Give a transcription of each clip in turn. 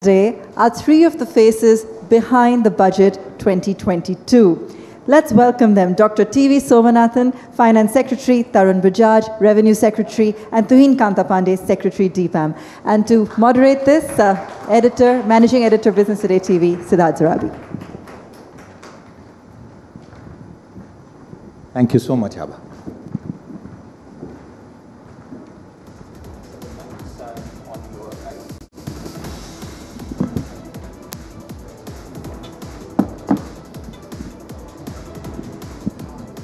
Today are three of the faces behind the budget 2022. Let's welcome them: Dr. T.V. Somanathan, Finance Secretary; Tarun Bajaj, Revenue Secretary; and Tuhin Kanta Pandey, Secretary DPAM. And to moderate this, Managing Editor, Business Today TV, Siddharth Zarabi. Thank you so much, Abha.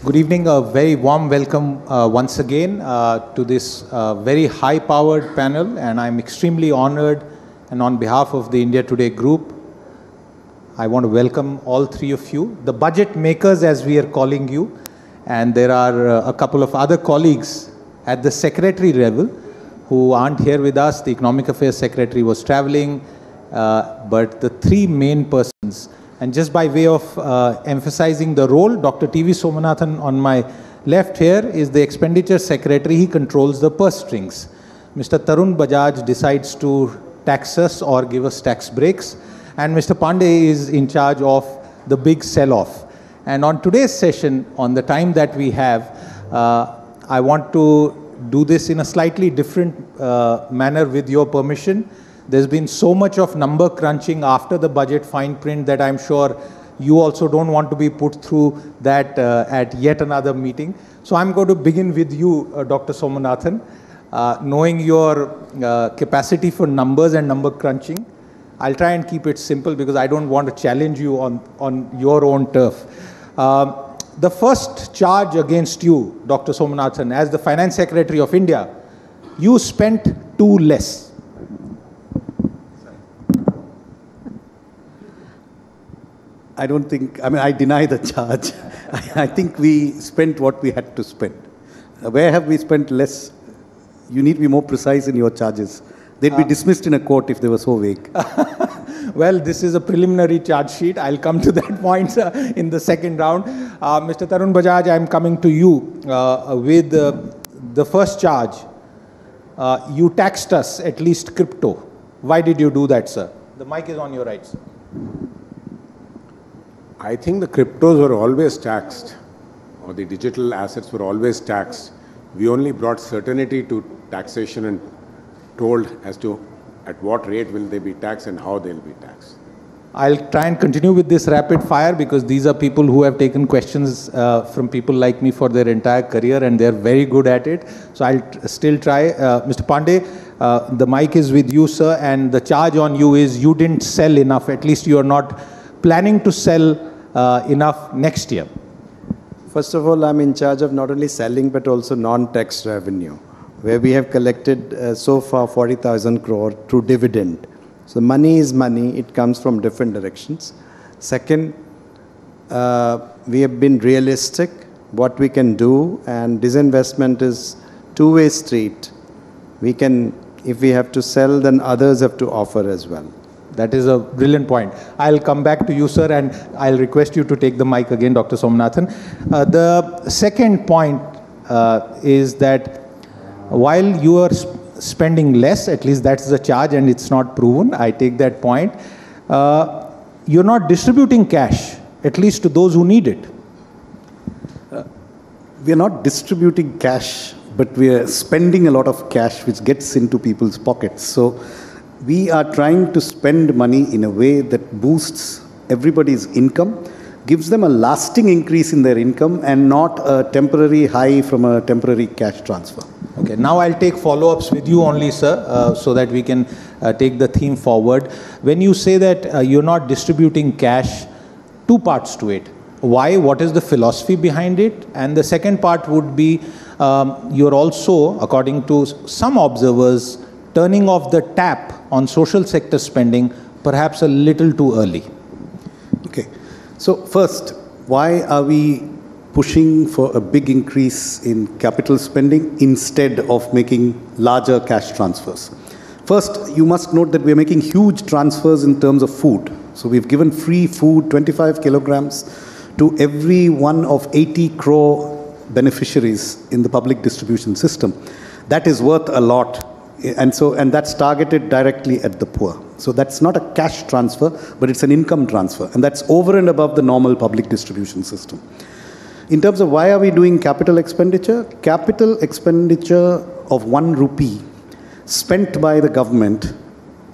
Good evening, a very warm welcome once again to this very high-powered panel, and I'm extremely honored, and on behalf of the India Today group, I want to welcome all three of you, the budget makers as we are calling you, and there are a couple of other colleagues at the secretary level who aren't here with us. The Economic Affairs Secretary was traveling, but the three main persons. And just by way of emphasizing the role, Dr. T.V. Somanathan on my left here is the Expenditure Secretary. He controls the purse strings. Mr. Tarun Bajaj decides to tax us or give us tax breaks. And Mr. Pandey is in charge of the big sell-off. And on today's session, on the time that we have, I want to do this in a slightly different manner with your permission. There's been so much of number crunching after the budget fine print that I'm sure you also don't want to be put through that at yet another meeting. So I'm going to begin with you, Dr. Somanathan. Knowing your capacity for numbers and number crunching, I'll try and keep it simple because I don't want to challenge you on your own turf. The first charge against you, Dr. Somanathan, as the Finance Secretary of India, you spent too less. I don't think, I deny the charge. I think we spent what we had to spend. Where have we spent less? You need to be more precise in your charges. They'd be dismissed in a court if they were so vague. Well, this is a preliminary charge sheet. I'll come to that point in the second round. Mr. Tarun Bajaj, I'm coming to you with the first charge. You taxed us, at least crypto. Why did you do that, sir? The mic is on your right, sir. I think the cryptos were always taxed, or the digital assets were always taxed. We only brought certainty to taxation and told as to at what rate will they be taxed and how they'll be taxed. I'll try and continue with this rapid fire because these are people who have taken questions from people like me for their entire career and they're very good at it. So I'll still try. Mr. Pandey, the mic is with you, sir, and the charge on you is you didn't sell enough. At least you are not planning to sell enough next year. First of all, I'm in charge of not only selling but also non-tax revenue, where we have collected so far 40,000 crore through dividend. So money is money, it comes from different directions. Second, we have been realistic, what we can do, and disinvestment is two-way street. We can, if we have to sell, then others have to offer as well. That is a brilliant point. I'll come back to you, sir, and I'll request you to take the mic again, Dr. Somanathan. The second point is that while you are spending less, at least that's the charge and it's not proven, I take that point, you're not distributing cash, at least to those who need it. We are not distributing cash, but we are spending a lot of cash which gets into people's pockets. So we are trying to spend money in a way that boosts everybody's income, gives them a lasting increase in their income and not a temporary high from a temporary cash transfer. Okay, now I'll take follow-ups with you only, sir, so that we can take the theme forward. When you say that you're not distributing cash, two parts to it. Why? What is the philosophy behind it? And the second part would be you're also, according to some observers, turning off the tap on social sector spending perhaps a little too early. Okay. So first, why are we pushing for a big increase in capital spending instead of making larger cash transfers? First, you must note that we are making huge transfers in terms of food. So we've given free food, 25 kilograms, to every one of 80 crore beneficiaries in the public distribution system. That is worth a lot. And that's targeted directly at the poor. So that's not a cash transfer, but it's an income transfer. And that's over and above the normal public distribution system. In terms of why are we doing capital expenditure of 1 rupee spent by the government,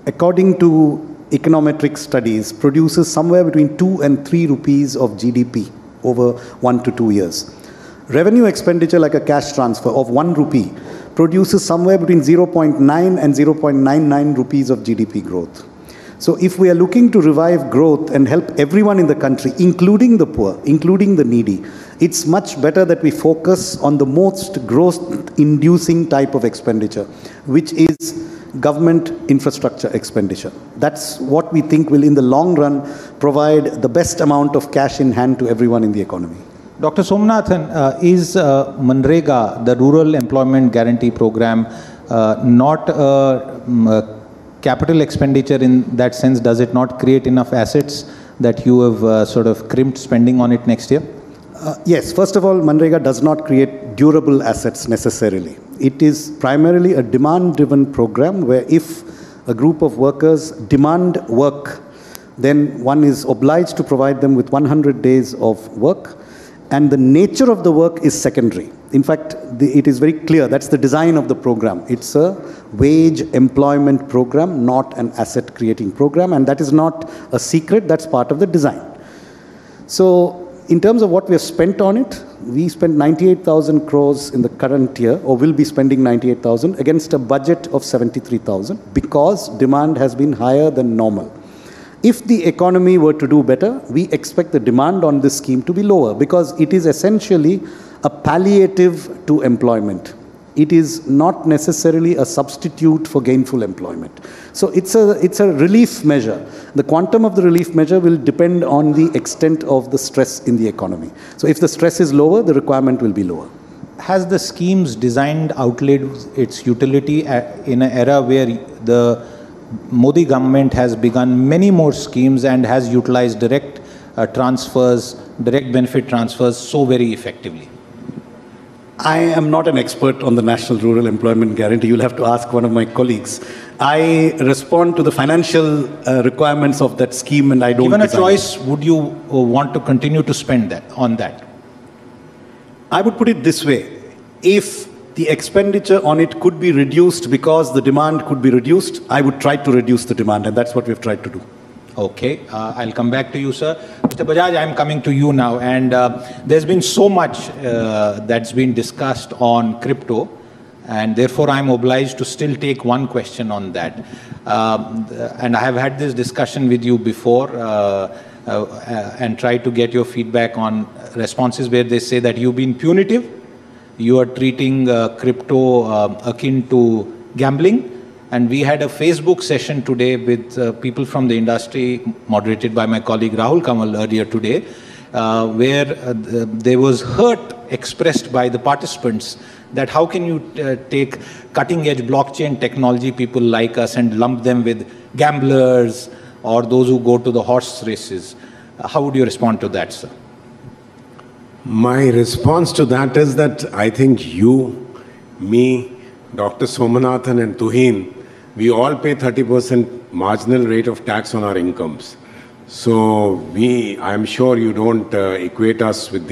according to econometric studies, produces somewhere between 2 and 3 rupees of GDP over 1 to 2 years. Revenue expenditure, like a cash transfer of 1 rupee, produces somewhere between 0.9 and 0.99 rupees of GDP growth. So if we are looking to revive growth and help everyone in the country, including the poor, including the needy, it's much better that we focus on the most growth-inducing type of expenditure, which is government infrastructure expenditure. That's what we think will, in the long run, provide the best amount of cash in hand to everyone in the economy. Dr. Somanathan, is Manrega, the Rural Employment Guarantee Program, not capital expenditure in that sense? Does it not create enough assets that you have sort of crimped spending on it next year? Yes. First of all, Manrega does not create durable assets necessarily. It is primarily a demand-driven program where if a group of workers demand work, then one is obliged to provide them with 100 days of work. And the nature of the work is secondary. In fact, it is very clear. That's the design of the program. It's a wage employment program, not an asset creating program. And that is not a secret. That's part of the design. So in terms of what we have spent on it, we spent 98,000 crores in the current year, or will be spending 98,000 against a budget of 73,000 because demand has been higher than normal. If the economy were to do better, we expect the demand on this scheme to be lower because it is essentially a palliative to employment. It is not necessarily a substitute for gainful employment. So it's a relief measure. The quantum of the relief measure will depend on the extent of the stress in the economy. So if the stress is lower, the requirement will be lower. Has the scheme's designed outlived its utility in an era where the Modi government has begun many more schemes and has utilized direct transfers, direct benefit transfers so very effectively? I am not an expert on the National Rural Employment Guarantee. You'll have to ask one of my colleagues. I respond to the financial requirements of that scheme and I don't Given a choice, would you want to continue to spend that on that? I would put it this way. If the expenditure on it could be reduced because the demand could be reduced, I would try to reduce the demand, and that's what we've tried to do. Okay, I'll come back to you, sir. Mr. Bajaj, I'm coming to you now, and there's been so much that's been discussed on crypto, and therefore I'm obliged to still take one question on that. And I have had this discussion with you before and tried to get your feedback on responses where they say that you've been punitive. You are treating crypto akin to gambling. And we had a Facebook session today with people from the industry, moderated by my colleague Rahul Kamal earlier today, where there was hurt expressed by the participants that how can you take cutting-edge blockchain technology people like us and lump them with gamblers or those who go to the horse races. How would you respond to that, sir? My response to that is that I think you, me, Dr. Somanathan and Tuhin, we all pay 30% marginal rate of tax on our incomes. So I'm sure you don't equate us with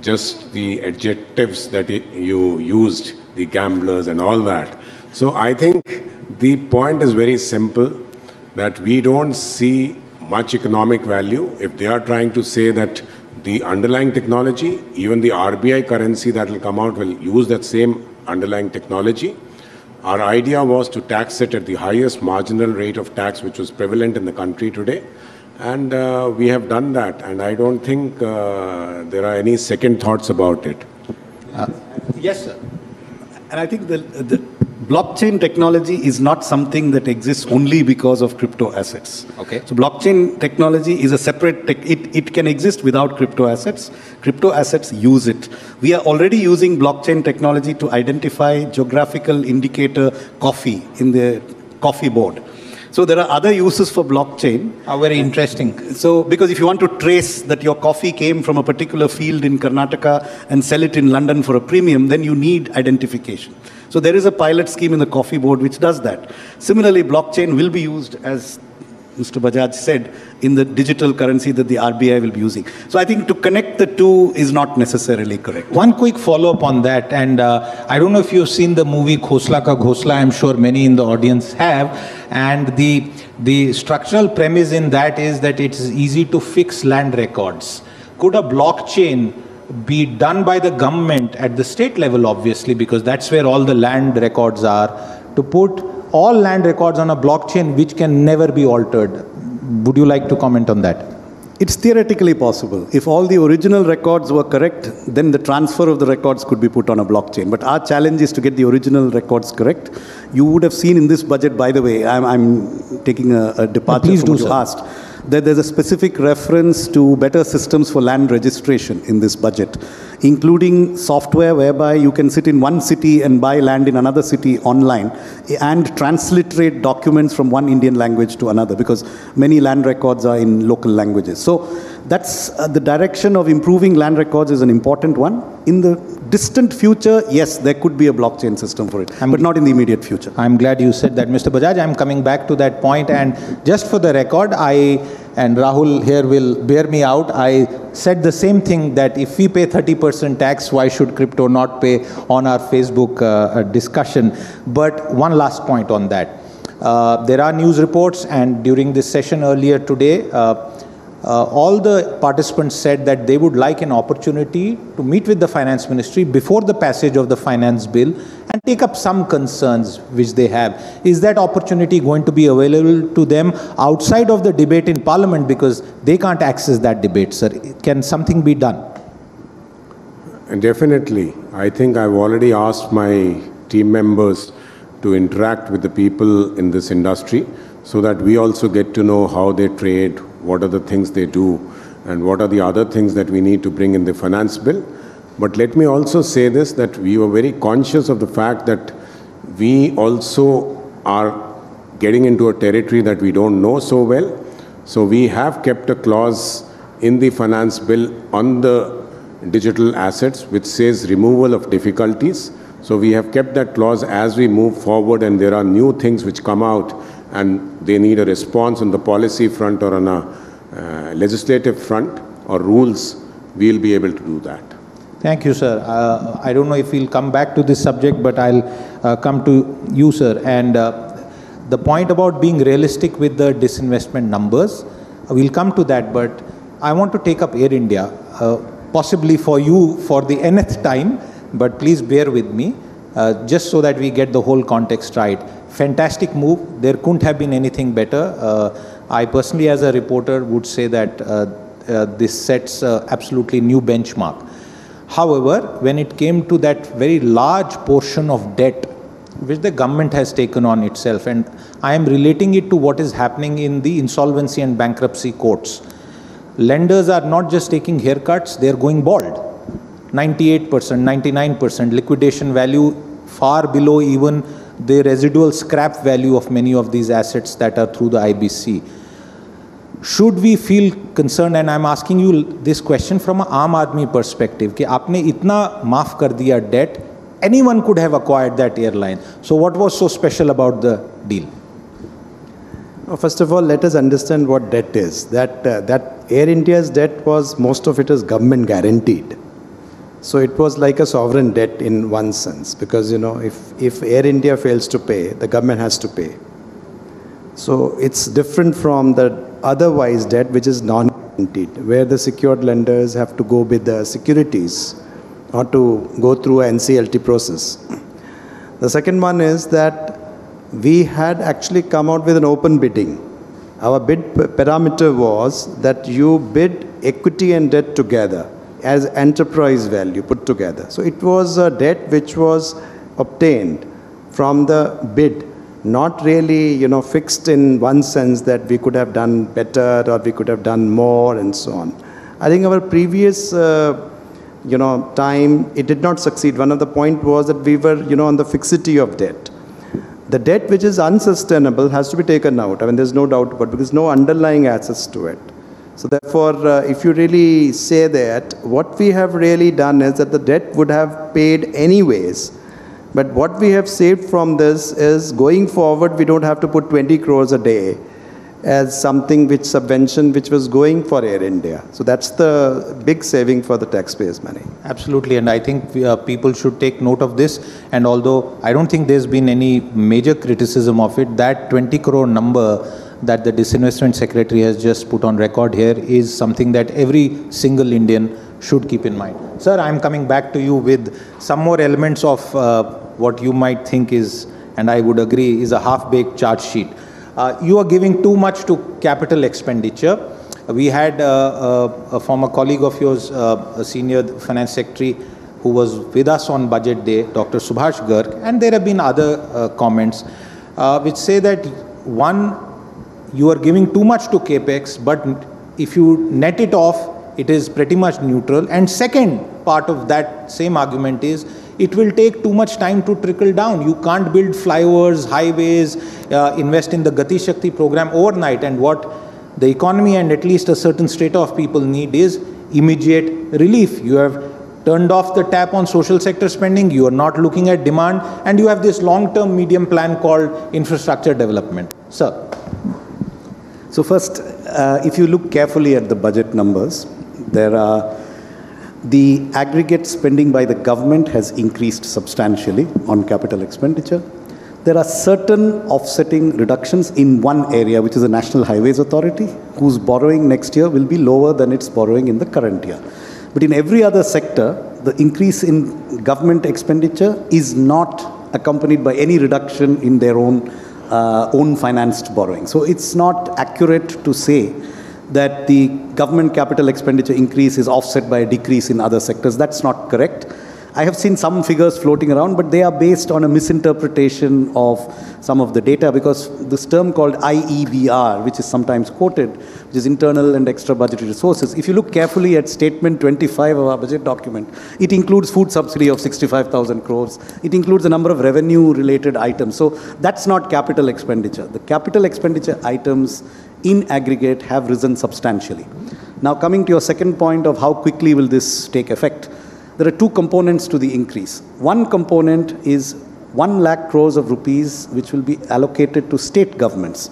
just the adjectives that you used, the gamblers and all that. So I think the point is very simple, that we don't see much economic value. If they are trying to say that the underlying technology, even the RBI currency that will come out will use that same underlying technology. Our idea was to tax it at the highest marginal rate of tax which was prevalent in the country today. And we have done that. And I don't think there are any second thoughts about it. Yes, sir. And I think the blockchain technology is not something that exists only because of crypto assets. Okay. So blockchain technology is a separate it can exist without crypto assets. Crypto assets use it. We are already using blockchain technology to identify geographical indicator coffee in the coffee board. So there are other uses for blockchain. Very interesting. So, because if you want to trace that your coffee came from a particular field in Karnataka and sell it in London for a premium, then you need identification. So there is a pilot scheme in the Coffee Board which does that. Similarly, blockchain will be used, as Mr. Bajaj said, in the digital currency that the RBI will be using. So I think to connect the two is not necessarily correct. One quick follow-up on that, and I don't know if you've seen the movie Khosla Ka Ghosla. I'm sure many in the audience have. And the structural premise in that is that it's easy to fix land records. Could a blockchain be done by the government at the state level, obviously, because that's where all the land records are, to put all land records on a blockchain which can never be altered? Would you like to comment on that? It's theoretically possible. If all the original records were correct, then the transfer of the records could be put on a blockchain. But our challenge is to get the original records correct. You would have seen in this budget, by the way, I'm taking a departure from what you asked, that there's a specific reference to better systems for land registration in this budget, including software whereby you can sit in one city and buy land in another city online and transliterate documents from one Indian language to another, because many land records are in local languages. So that's the direction of improving land records is an important one. In the distant future, yes, there could be a blockchain system for it, but not in the immediate future. I'm glad you said that, Mr. Bajaj. I'm coming back to that point, and just for the record, and Rahul here will bear me out, I said the same thing, that if we pay 30% tax, why should crypto not pay, on our Facebook discussion. But one last point on that. There are news reports, and during this session earlier today, all the participants said that they would like an opportunity to meet with the finance ministry before the passage of the finance bill and take up some concerns which they have. Is that opportunity going to be available to them outside of the debate in Parliament, because they can't access that debate, sir? Can something be done? And definitely. I think I've already asked my team members to interact with the people in this industry so that we also get to know how they trade, what are the things they do, and what are the other things that we need to bring in the finance bill. But let me also say this, that we were very conscious of the fact that we also are getting into a territory that we don't know so well. So we have kept a clause in the finance bill on the digital assets which says removal of difficulties. So we have kept that clause as we move forward, and there are new things which come out and they need a response on the policy front or on a legislative front or rules, we'll be able to do that. Thank you, sir. I don't know if we'll come back to this subject, but I'll come to you, sir. And the point about being realistic with the disinvestment numbers, we'll come to that, but I want to take up Air India, possibly for you for the nth time, but please bear with me, just so that we get the whole context right. Fantastic move. There couldn't have been anything better. I personally, as a reporter, would say that this sets absolutely new benchmark. However, when it came to that very large portion of debt which the government has taken on itself, and I am relating it to what is happening in the insolvency and bankruptcy courts. Lenders are not just taking haircuts, they are going bald. 98%, 99%, liquidation value far below even the residual scrap value of many of these assets that are through the IBC. Should we feel concerned, and I'm asking you this question from an Aam Aadmi perspective, कि आपने इतना माफ कर दिया debt, anyone could have acquired that airline. So what was so special about the deal? First of all, let us understand what debt is. That Air India's debt was, most of it is government guaranteed. So it was like a sovereign debt in one sense, because, you know, if Air India fails to pay, the government has to pay. So it's different from the otherwise debt which is non-guaranteed, where the secured lenders have to go with the securities or to go through an NCLT process. The second one is that we had actually come out with an open bidding. Our bid parameter was that you bid equity and debt together as enterprise value put together. So it was a debt which was obtained from the bid, not really, you know, fixed in one sense that we could have done better or we could have done more and so on. I think our previous, time, it did not succeed. One of the point was that we were, on the fixity of debt. The debt which is unsustainable has to be taken out. I mean, there's no doubt about it, because no underlying assets to it. So therefore, if you really say that, what we have really done is that the debt would have paid anyways. But what we have saved from this is, going forward, we don't have to put 20 crores a day as something which subvention which was going for Air India. So that's the big saving for the taxpayers' money. Absolutely, and I think people should take note of this. And although I don't think there's been any major criticism of it, that 20 crore number that the Disinvestment Secretary has just put on record here is something that every single Indian should keep in mind. Sir, I'm coming back to you with some more elements of what you might think is, and I would agree, is a half-baked charge sheet. You are giving too much to capital expenditure. We had a former colleague of yours, a senior finance secretary, who was with us on budget day, Dr. Subhash Garg, and there have been other comments which say that, one, you are giving too much to CAPEX, but if you net it off, it is pretty much neutral. And second part of that same argument is, it will take too much time to trickle down. You can't build flyovers, highways, invest in the Gati Shakti program overnight. And what the economy and at least a certain strata of people need is immediate relief. You have turned off the tap on social sector spending, you are not looking at demand, and you have this long-term medium plan called infrastructure development. Sir. So first, if you look carefully at the budget numbers, there are the aggregate spending by the government has increased substantially on capital expenditure. There are certain offsetting reductions in one area, which is the National Highways Authority, whose borrowing next year will be lower than its borrowing in the current year. But in every other sector, the increase in government expenditure is not accompanied by any reduction in their own financed borrowing. So it's not accurate to say that the government capital expenditure increase is offset by a decrease in other sectors. That's not correct. I have seen some figures floating around, but they are based on a misinterpretation of some of the data, because this term called IEBR, which is sometimes quoted, which is internal and extra budgetary resources. If you look carefully at statement 25 of our budget document, it includes food subsidy of 65,000 crores. It includes a number of revenue related items. So that's not capital expenditure. The capital expenditure items in aggregate have risen substantially. Now coming to your second point of how quickly will this take effect, there are two components to the increase. One component is 1 lakh crores of rupees which will be allocated to state governments.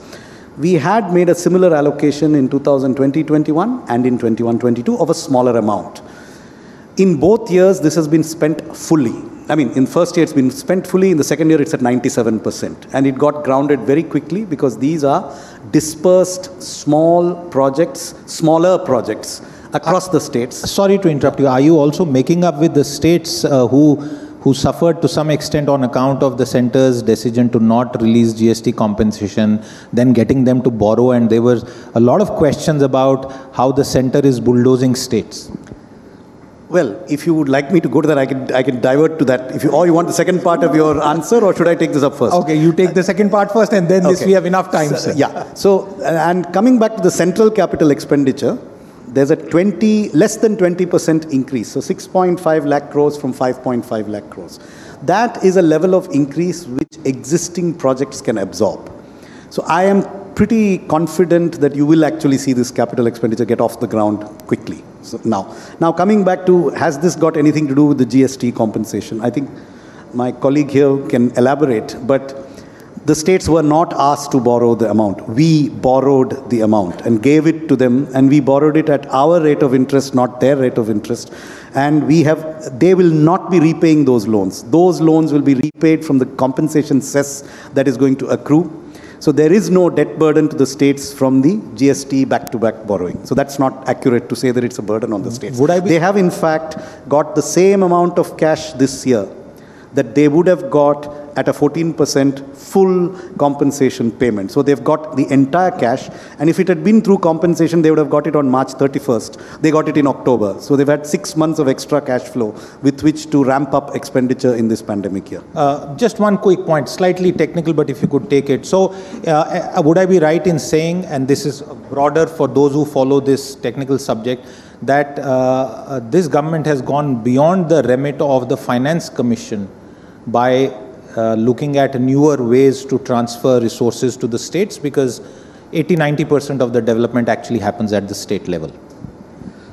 We had made a similar allocation in 2020-21 and in 21-22 of a smaller amount. In both years, this has been spent fully. I mean, in first year it's been spent fully, in the second year it's at 97%. And it got grounded very quickly because these are dispersed small projects, smaller projects across the states. Sorry to interrupt you. Are you also making up with the states who suffered to some extent on account of the centre's decision to not release GST compensation, then getting them to borrow, and there were a lot of questions about how the centre is bulldozing states? Well, if you would like me to go to that, I can divert to that. Or you want the second part of your answer, or should I take this up first? Okay, you take the second part first, and then this we have enough time. So, yeah. So, and coming back to the central capital expenditure, there's a less than 20% increase. So 6.5 lakh crores from 5.5 lakh crores. That is a level of increase which existing projects can absorb. So I am pretty confident that you will actually see this capital expenditure get off the ground quickly. So now coming back to, has this got anything to do with the GST compensation? I think my colleague here can elaborate, but the states were not asked to borrow the amount. We borrowed the amount and gave it to them, and we borrowed it at our rate of interest, not their rate of interest. And they will not be repaying those loans. Those loans will be repaid from the compensation cess that is going to accrue. So there is no debt burden to the states from the GST back-to-back borrowing. So that's not accurate to say that it's a burden on the states. They have in fact got the same amount of cash this year that they would have got at a 14% full compensation payment. So they've got the entire cash, and if it had been through compensation, they would have got it on March 31st. They got it in October. So they've had 6 months of extra cash flow with which to ramp up expenditure in this pandemic year. Just one quick point, slightly technical, but if you could take it. So would I be right in saying, and this is broader for those who follow this technical subject, that this government has gone beyond the remit of the Finance Commission by looking at newer ways to transfer resources to the states, because 80-90% of the development actually happens at the state level.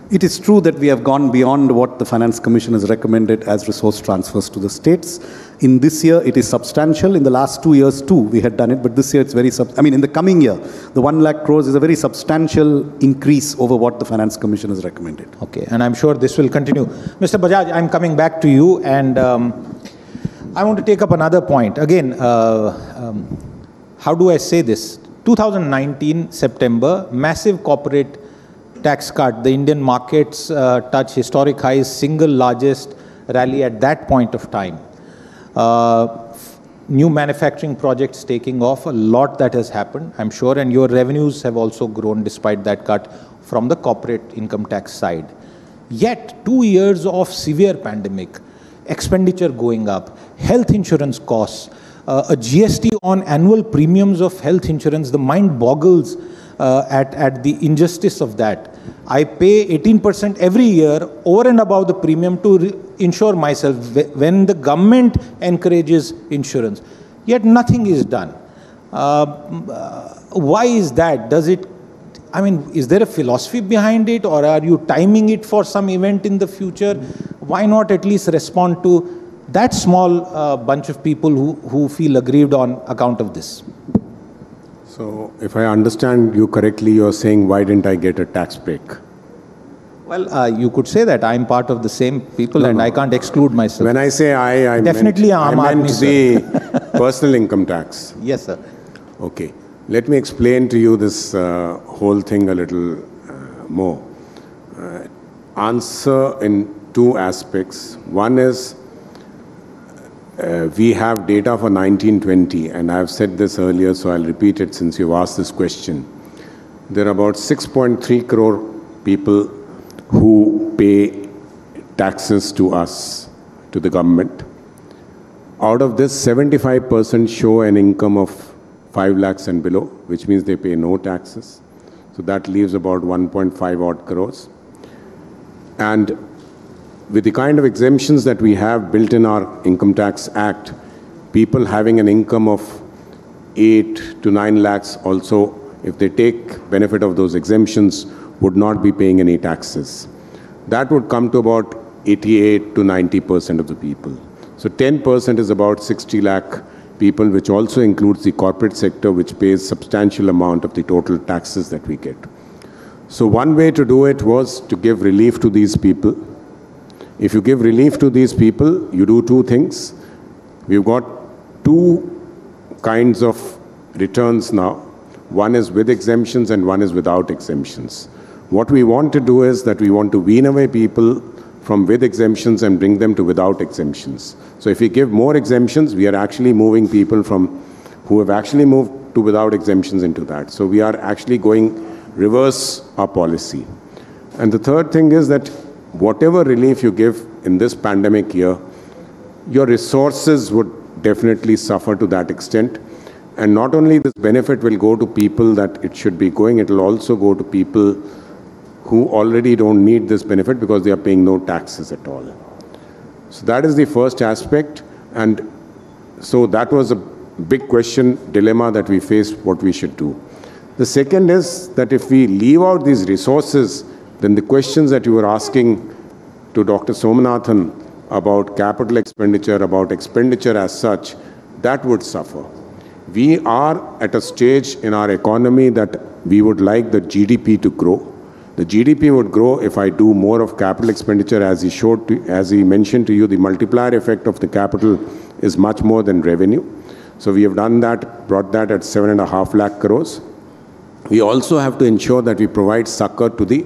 It is true that we have gone beyond what the Finance Commission has recommended as resource transfers to the states. In this year, it is substantial. In the last 2 years, too, we had done it. But this year, it's very in the coming year, the 1 lakh crores is a very substantial increase over what the Finance Commission has recommended. Okay, and I'm sure this will continue. Mr. Bajaj, I'm coming back to you, and I want to take up another point. Again, how do I say this? 2019, September, massive corporate tax cut. The Indian markets touch historic highs, single largest rally at that point of time. New manufacturing projects taking off, a lot that has happened, I'm sure, and your revenues have also grown despite that cut from the corporate income tax side. Yet, 2 years of severe pandemic, expenditure going up, health insurance costs, a GST on annual premiums of health insurance, the mind boggles at the injustice of that. I pay 18% every year over and above the premium to insure myself when the government encourages insurance. Yet nothing is done. Why is that? Does it, is there a philosophy behind it, or are you timing it for some event in the future? Why not at least respond to that small bunch of people who feel aggrieved on account of this? So, if I understand you correctly, you're saying, why didn't I get a tax break? Well, you could say that. I'm part of the same people, and I can't exclude myself. When I say I definitely I meant the personal income tax. Yes, sir. Okay. Let me explain to you this whole thing a little more. Answer in 2 aspects. One is, we have data for 1920, and I've said this earlier, so I'll repeat it since you've asked this question. There are about 6.3 crore people who pay taxes to us, to the government. Out of this, 75% show an income of 5 lakhs and below, which means they pay no taxes. So that leaves about 1.5 odd crores. And with the kind of exemptions that we have built in our Income Tax Act, people having an income of 8 to 9 lakhs also, if they take benefit of those exemptions, would not be paying any taxes. That would come to about 88 to 90% of the people. So 10% is about 60 lakh people, which also includes the corporate sector, which pays substantial amount of the total taxes that we get. So one way to do it was to give relief to these people. If you give relief to these people, you do 2 things. We've got 2 kinds of returns now. One is with exemptions and one is without exemptions. What we want to do is that we want to wean away people from with exemptions and bring them to without exemptions. So if we give more exemptions, we are actually moving people from who have actually moved to without exemptions into that. So we are actually going reverse our policy. And the third thing is that whatever relief you give in this pandemic year, your resources would definitely suffer to that extent. And not only this benefit will go to people that it should be going, it will also go to people who already don't need this benefit because they are paying no taxes at all. So that is the first aspect. And so that was a big question, dilemma that we faced, what we should do. The second is that if we leave out these resources, then the questions that you were asking to Dr. Somanathan about capital expenditure, about expenditure as such, that would suffer. We are at a stage in our economy that we would like the GDP to grow. The GDP would grow if I do more of capital expenditure. As he mentioned to you, the multiplier effect of the capital is much more than revenue. So we have done that, brought that at 7.5 lakh crores. We also have to ensure that we provide succor to the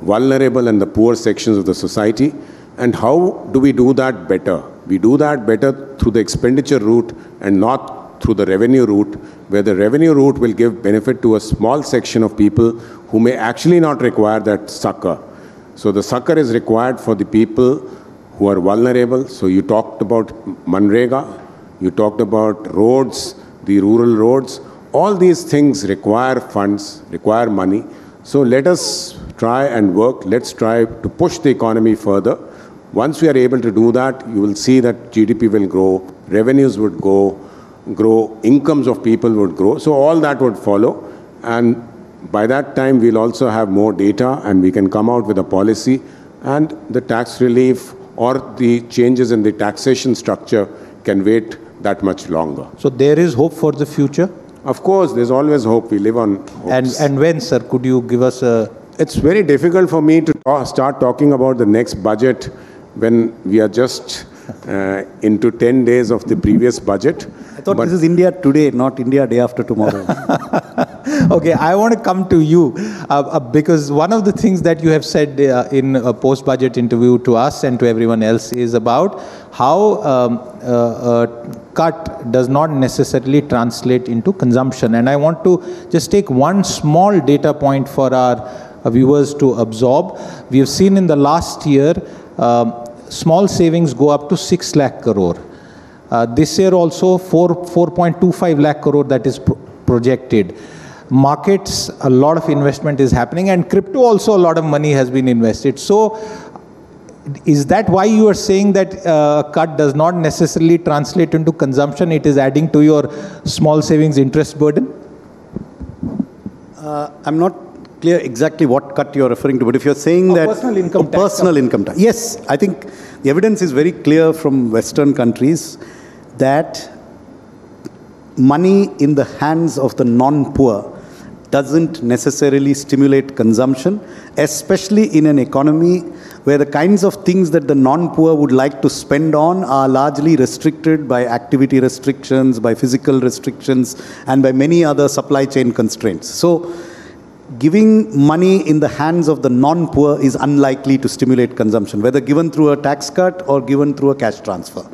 vulnerable and the poor sections of the society. And how do we do that better? We do that better through the expenditure route and not through the revenue route, where the revenue route will give benefit to a small section of people who may actually not require that succor. So the succor is required for the people who are vulnerable. So you talked about Manrega, you talked about roads, the rural roads. All these things require funds, require money. So let us try and work. Let's try to push the economy further. Once we are able to do that, you will see that GDP will grow, revenues would grow, incomes of people would grow. So all that would follow. And by that time, we'll also have more data and we can come out with a policy, and the tax relief or the changes in the taxation structure can wait that much longer. So there is hope for the future? Of course, there's always hope. We live on hopes. And when, sir? Could you give us a... It's very difficult for me to start talking about the next budget when we are just into 10 days of the previous budget. I thought this is India today, not India day after tomorrow. Okay, I want to come to you because one of the things that you have said in a post-budget interview to us and to everyone else is about how a cut does not necessarily translate into consumption. And I want to just take one small data point for our viewers to absorb. We have seen in the last year, small savings go up to 6 lakh crore. This year also 4.25 lakh crore that is projected. Markets, a lot of investment is happening, and crypto also a lot of money has been invested. So is that why you are saying that cut does not necessarily translate into consumption? It is adding to your small savings interest burden? I'm not clear exactly what cut you're referring to, but if you're saying that personal income tax. Personal income tax. Yes, I think the evidence is very clear from Western countries that money in the hands of the non-poor doesn't necessarily stimulate consumption, especially in an economy where the kinds of things that the non-poor would like to spend on are largely restricted by activity restrictions, by physical restrictions, and by many other supply chain constraints. So giving money in the hands of the non-poor is unlikely to stimulate consumption, whether given through a tax cut or given through a cash transfer.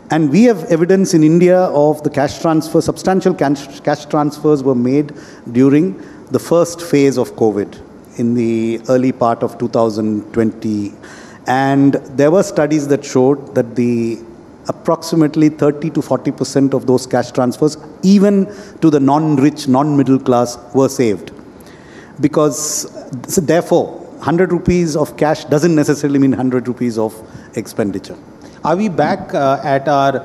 And we have evidence in India of the cash transfer, substantial cash transfers were made during the first phase of COVID in the early part of 2020. And there were studies that showed that approximately 30 to 40% of those cash transfers, even to the non-rich, non-middle class, were saved. Because, so therefore, 100 rupees of cash doesn't necessarily mean 100 rupees of expenditure. Are we back at our,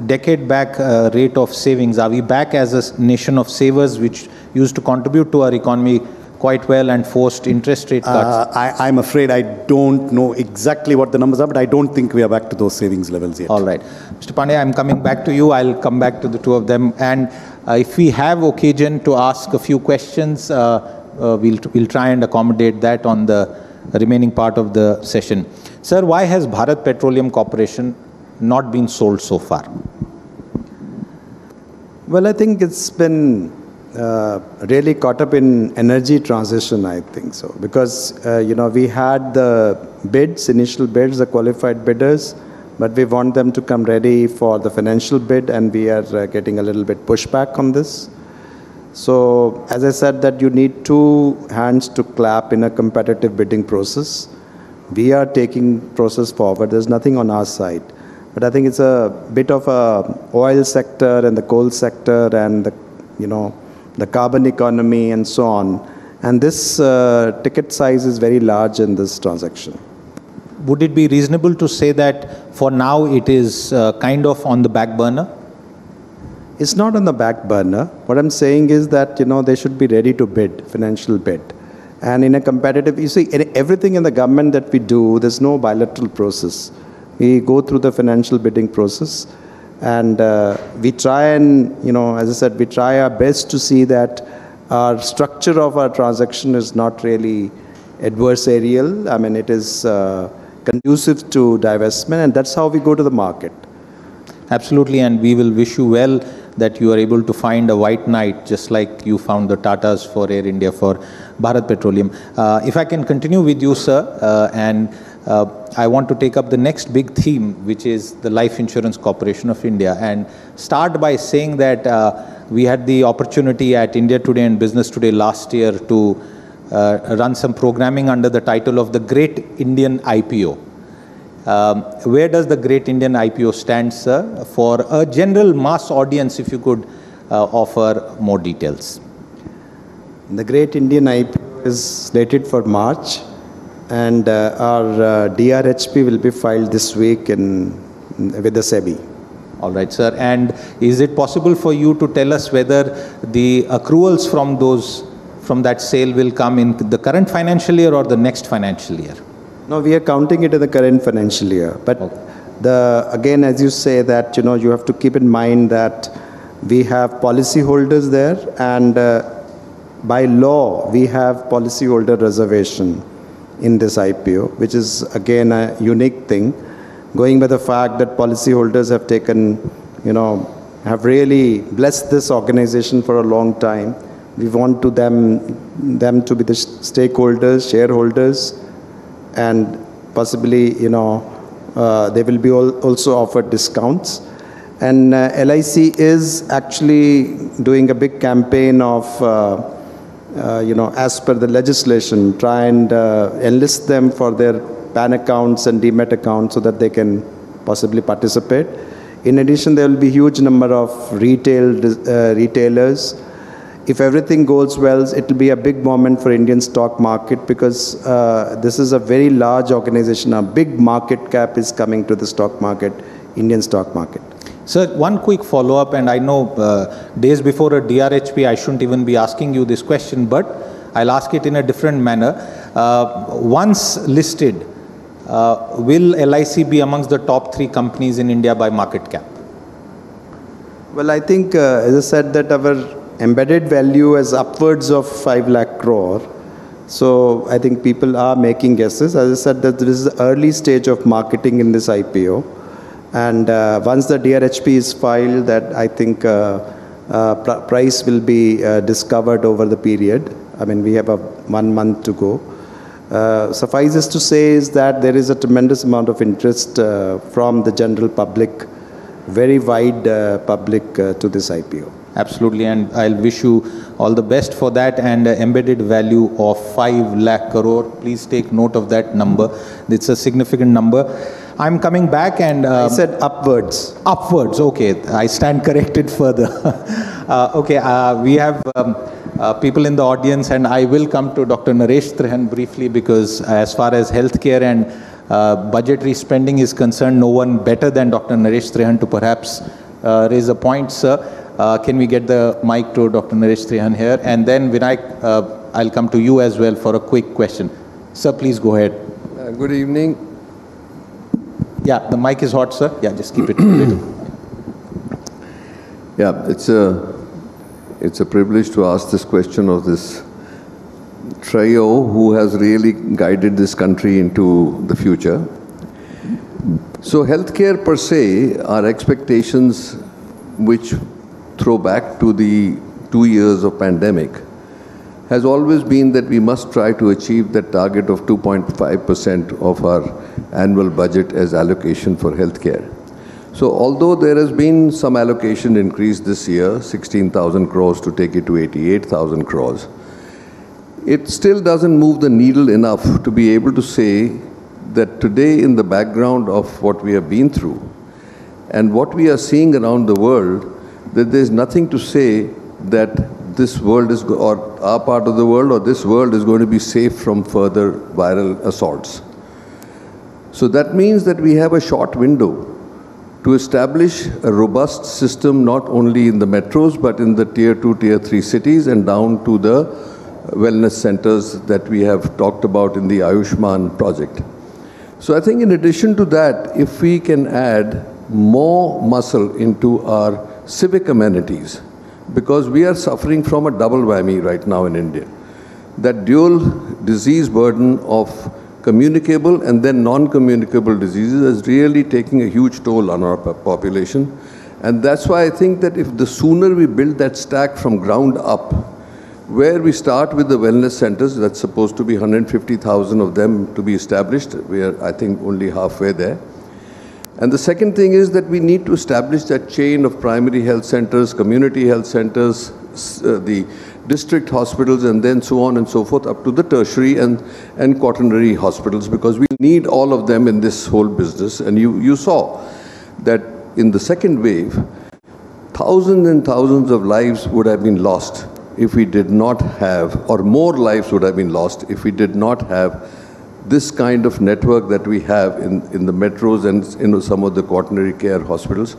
decade back rate of savings? Are we back as a nation of savers which used to contribute to our economy quite well and forced interest rate cuts? I'm afraid I don't know exactly what the numbers are, but I don't think we are back to those savings levels yet. All right. Mr. Pandey, I'm coming back to you. I'll come back to the two of them. And if we have occasion to ask a few questions, we'll try and accommodate that on the remaining part of the session. Sir, why has Bharat Petroleum Corporation not been sold so far? Well, I think it's been really caught up in energy transition, I think so. Because, we had the bids, initial bids, the qualified bidders, but we want them to come ready for the financial bid, and we are getting a little bit pushback on this. So, as I said, that you need two hands to clap in a competitive bidding process. We are taking process forward. There's nothing on our side. But I think it's a bit of a oil sector and the coal sector and the carbon economy and so on. And this ticket size is very large in this transaction. Would it be reasonable to say that for now it is kind of on the back burner? It's not on the back burner. What I'm saying is that, they should be ready to bid, financial bid. And in a competitive, you see, everything in the government that we do, there's no bilateral process. We go through the financial bidding process, and we try and, as I said, we try our best to see that our structure of our transaction is not really adversarial. I mean, it is conducive to divestment, and that's how we go to the market. Absolutely, and we will wish you well that you are able to find a white knight, just like you found the Tatas for Air India, for Bharat Petroleum. If I can continue with you, sir, and I want to take up the next big theme, which is the Life Insurance Corporation of India, and start by saying that we had the opportunity at India Today and Business Today last year to run some programming under the title of the Great Indian IPO. Where does the Great Indian IPO stand, sir? For a general mass audience, if you could offer more details. The Great Indian IPO is slated for March, and our DRHP will be filed this week with the SEBI. All right, sir. And is it possible for you to tell us whether the accruals from that sale will come in the current financial year or the next financial year? No, we are counting it in the current financial year. But again, as you say that, you have to keep in mind that we have policyholders there, and by law, we have policyholder reservation in this IPO, which is again a unique thing, going by the fact that policyholders have taken, have really blessed this organization for a long time. We want them to be the stakeholders, shareholders, and possibly, they will be also offered discounts. And LIC is actually doing a big campaign of, as per the legislation, try and enlist them for their PAN accounts and demat accounts so that they can possibly participate. In addition, there will be huge number of retailers. If everything goes well, it will be a big moment for Indian stock market, because this is a very large organization. A big market cap is coming to the stock market, Indian stock market. Sir, one quick follow-up, and I know days before a DRHP, I shouldn't even be asking you this question, but I'll ask it in a different manner. Once listed, will LIC be amongst the top 3 companies in India by market cap? Well, I think, as I said, that our embedded value is upwards of 5 lakh crore. So I think people are making guesses. As I said, that this is the early stage of marketing in this IPO. And once the DRHP is filed, that I think price will be discovered over the period. I mean, we have 1 month to go. Suffices to say is that there is a tremendous amount of interest from the general public, very wide public to this IPO. Absolutely, and I'll wish you all the best for that, and embedded value of 5 lakh crore. Please take note of that number. It's a significant number. I'm coming back and... I said upwards. Upwards, okay. I stand corrected further. Okay, we have people in the audience, and I will come to Dr. Naresh Trehan briefly, because as far as healthcare and budgetary spending is concerned, no one better than Dr. Naresh Trehan to perhaps raise a point, sir. Can we get the mic to Dr. Naresh Trehan here? And then Vinayak, I'll come to you as well for a quick question. Sir, please go ahead. Good evening. Yeah, the mic is hot, sir. Yeah, just keep it. Yeah, it's a privilege to ask this question of this trio who has really guided this country into the future. So healthcare per se, our expectations, which throw back to the 2 years of pandemic, has always been that we must try to achieve that target of 2.5% of our annual budget as allocation for healthcare. So although there has been some allocation increase this year, 16,000 crores to take it to 88,000 crores, it still doesn't move the needle enough to be able to say that today, in the background of what we have been through and what we are seeing around the world, that there's nothing to say that this world is, or our part of the world, or this world is going to be safe from further viral assaults. So that means that we have a short window to establish a robust system, not only in the metros, but in the tier 2, tier 3 cities and down to the wellness centers that we have talked about in the Ayushman project. So I think in addition to that, if we can add more muscle into our civic amenities, because we are suffering from a double whammy right now in India. That dual disease burden of communicable and then non-communicable diseases is really taking a huge toll on our population. And that's why I think that if the sooner we build that stack from ground up, where we start with the wellness centers, that's supposed to be 150,000 of them to be established. We are, I think, only halfway there. And the second thing is that we need to establish that chain of primary health centers, community health centers, the district hospitals, and then so on and so forth up to the tertiary and quaternary hospitals, because we need all of them in this whole business. And you saw that in the second wave, thousands and thousands of lives would have been lost if we did not have, or more lives would have been lost if we did not have this kind of network that we have in the metros and some of the quaternary care hospitals,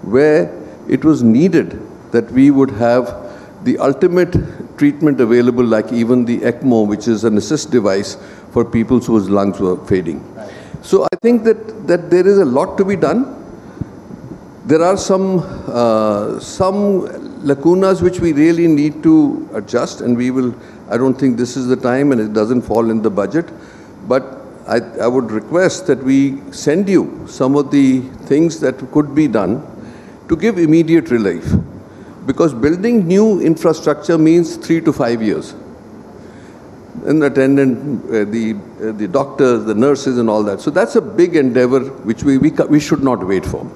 where it was needed that we would have the ultimate treatment available, like even the ECMO, which is an assist device for people whose lungs were fading. So I think that there is a lot to be done. There are some lacunas which we really need to adjust, and we will. I don't think this is the time, and it doesn't fall in the budget. But I would request that we send you some of the things that could be done to give immediate relief. Because building new infrastructure means 3 to 5 years. An attendant, the doctors, the nurses and all that. So that's a big endeavor which we should not wait for.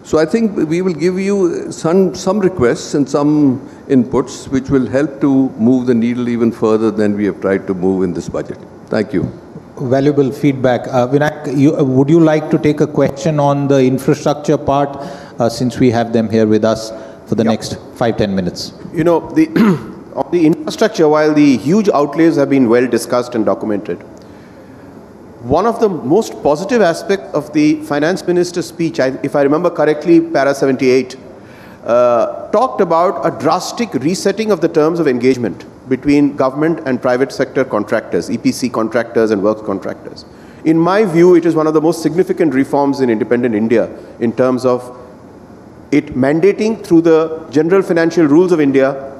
So I think we will give you some requests and some inputs which will help to move the needle even further than we have tried to move in this budget. Thank you. Valuable feedback. Vinayak, would you like to take a question on the infrastructure part, since we have them here with us for the next 5-10 minutes? You know, on the infrastructure, while the huge outlays have been well discussed and documented, one of the most positive aspects of the finance minister's speech, if I remember correctly, para 78, talked about a drastic resetting of the terms of engagement between government and private sector contractors, EPC contractors and works contractors. In my view, it is one of the most significant reforms in independent India in terms of it mandating through the general financial rules of India,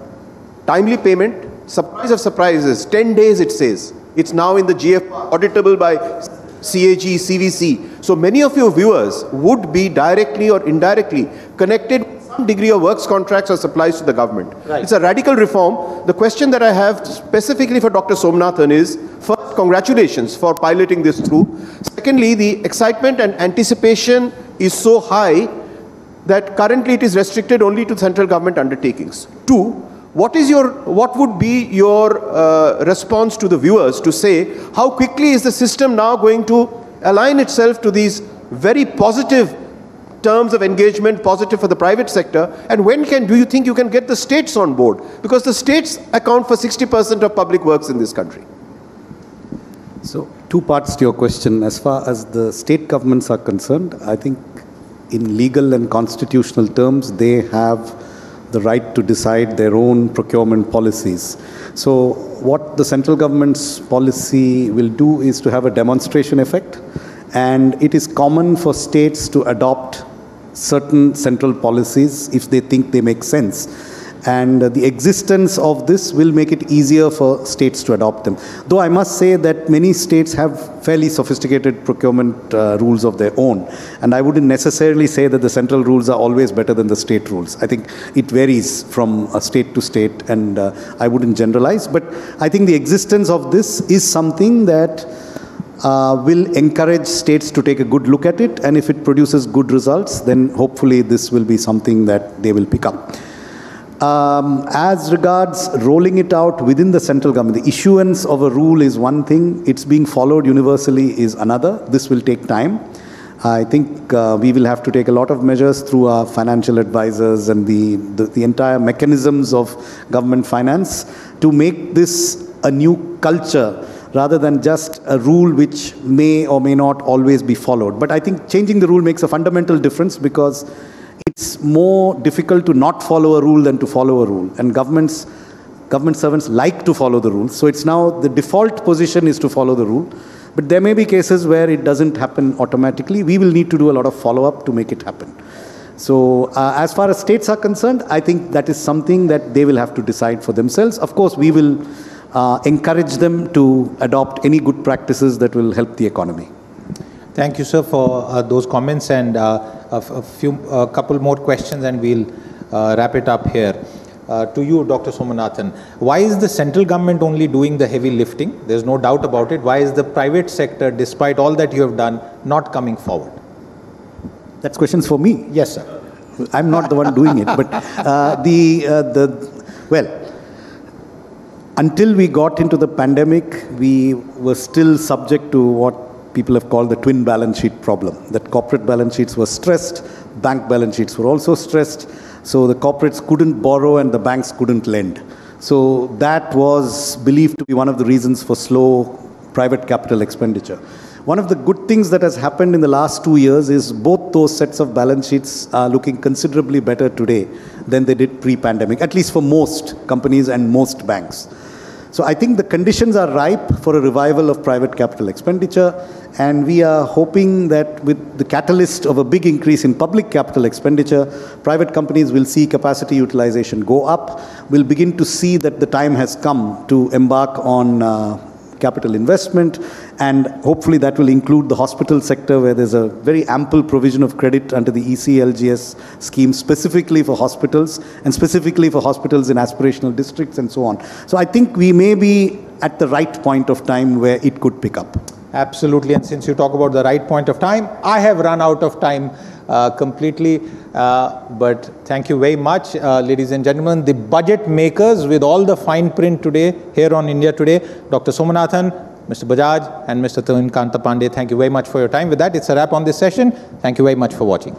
timely payment, surprise of surprises, 10 days it says. It's now in the GF, auditable by CAG, CVC. So many of your viewers would be directly or indirectly connected with some degree of works contracts or supplies to the government. Right. It's a radical reform. The question that I have specifically for Dr. Somanathan is, first, congratulations for piloting this through. Secondly, the excitement and anticipation is so high that currently it is restricted only to central government undertakings. Two, what would be your response to the viewers to say, how quickly is the system now going to align itself to these very positive terms of engagement, positive for the private sector, and when do you think you can get the states on board? Because the states account for 60% of public works in this country. So, two parts to your question. As far as the state governments are concerned, I think in legal and constitutional terms, they have the right to decide their own procurement policies. So what the central government's policy will do is to have a demonstration effect, and it is common for states to adopt certain central policies if they think they make sense. And the existence of this will make it easier for states to adopt them. Though I must say that many states have fairly sophisticated procurement rules of their own. And I wouldn't necessarily say that the central rules are always better than the state rules. I think it varies from state to state, and I wouldn't generalize. But I think the existence of this is something that will encourage states to take a good look at it. And if it produces good results, then hopefully this will be something that they will pick up. As regards rolling it out within the central government, the issuance of a rule is one thing, it's being followed universally is another. This will take time. I think we will have to take a lot of measures through our financial advisors and the entire mechanisms of government finance to make this a new culture rather than just a rule which may or may not always be followed. But I think changing the rule makes a fundamental difference, because it's more difficult to not follow a rule than to follow a rule. And government servants like to follow the rules. So it's now the default position is to follow the rule. But there may be cases where it doesn't happen automatically. We will need to do a lot of follow-up to make it happen. So as far as states are concerned, I think that is something that they will have to decide for themselves. Of course, we will encourage them to adopt any good practices that will help the economy. Thank you, sir, for those comments, and a couple more questions, and we'll wrap it up here. To you, Dr. Somanathan, why is the central government only doing the heavy lifting? There's no doubt about it. Why is the private sector, despite all that you have done, not coming forward? That's questions for me. Yes, sir. I'm not the one doing it, but well, until we got into the pandemic, we were still subject to what people have called the twin balance sheet problem, that corporate balance sheets were stressed, bank balance sheets were also stressed, so the corporates couldn't borrow and the banks couldn't lend. So that was believed to be one of the reasons for slow private capital expenditure. One of the good things that has happened in the last 2 years is both those sets of balance sheets are looking considerably better today than they did pre-pandemic, at least for most companies and most banks. So I think the conditions are ripe for a revival of private capital expenditure, and we are hoping that with the catalyst of a big increase in public capital expenditure, private companies will see capacity utilization go up. We'll begin to see that the time has come to embark on capital investment, and hopefully that will include the hospital sector, where there's a very ample provision of credit under the ECLGS scheme specifically for hospitals, and specifically for hospitals in aspirational districts and so on. So I think we may be at the right point of time where it could pick up. Absolutely, and since you talk about the right point of time, I have run out of time completely, but thank you very much, ladies and gentlemen, the budget makers with all the fine print today here on India Today, Dr. Somanathan, Mr. Bajaj and Mr. Tuhin Kanta Pandey. Thank you very much for your time. With that, it's a wrap on this session. Thank you very much for watching.